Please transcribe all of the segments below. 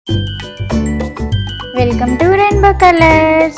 Welcome to Rainbow Colors.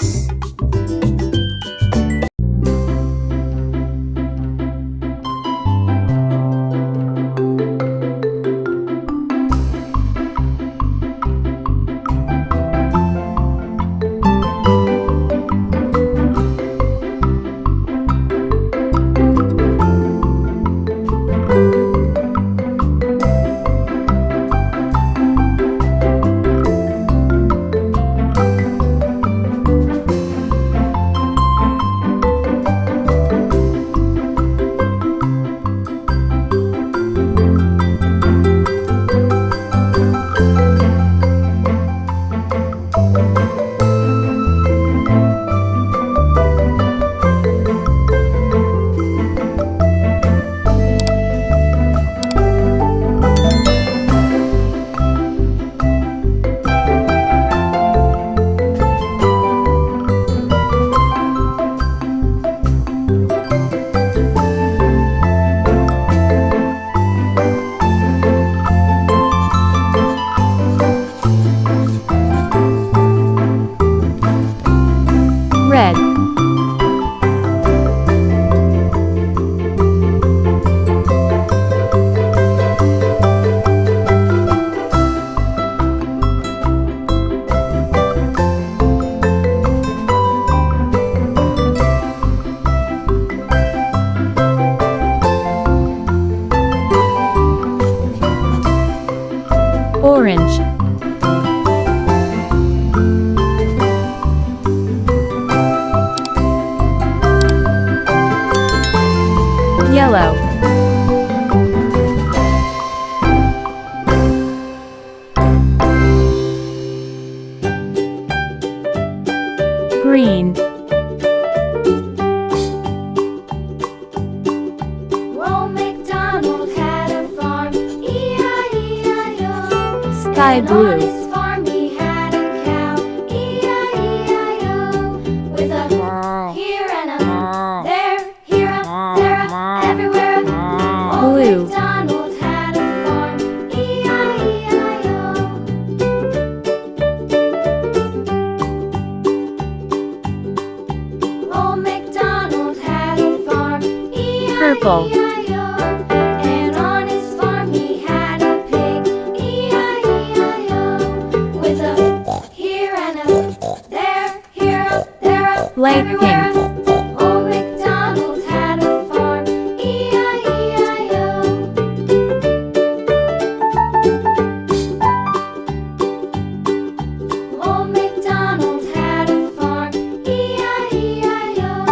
Red, orange, yellow, green, Old MacDonald had a farm, E-I-E-I-O. sky And on blue, his farm he had a cow, E-I-E-I-O. With a here and a there, here a, there a, everywhere a. Old Blue. MacDonald had a farm, E-I-E-I-O. Old MacDonald had a farm, Purple. E-I-E-I-O. And on his farm he had a pig, E-I-E-I-O. With a here and a there, here a, there a, Light everywhere pink. a. Old MacDonald had a farm, E-I-E-I-O. Old MacDonald had a farm, E-I-E-I-O.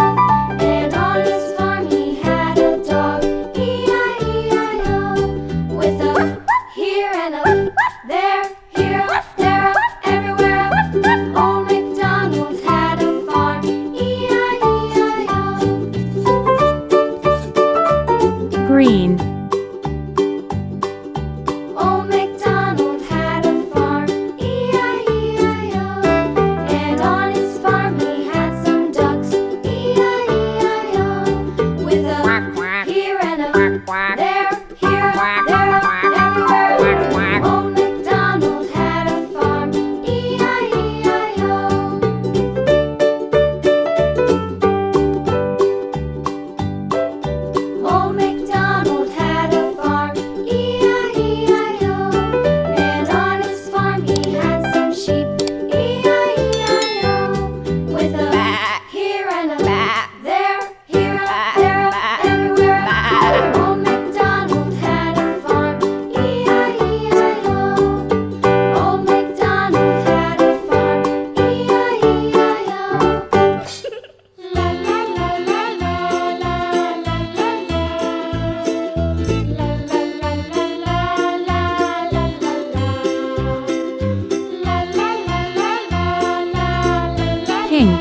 And on his farm he had a dog, E-I-E-I-O. With a here and a there, here a, there a, everywhere a. Old MacDonald had a farm, E-I-E-I-O. green, Old MacDonald had a farm, E-I-E-I-O. And on his farm he had some ducks, E-I-E-I-O. With a here and a there, here a, there a, everywhere a. Old MacDonald had a farm, E-I-E-I-O. Old MacDonald had a farm, E-I-E-I-O. And on his farm he had some sheep, E-I-E-I-O. With a here and a there, here a, there a, everywhere a. Old MacDonald had a farm, E-I-E-I-O. Old MacDonald had a farm, E-I-E-I-O. La la la la la la la la la. La la la la la la la la la. La la la la la la la la. pink,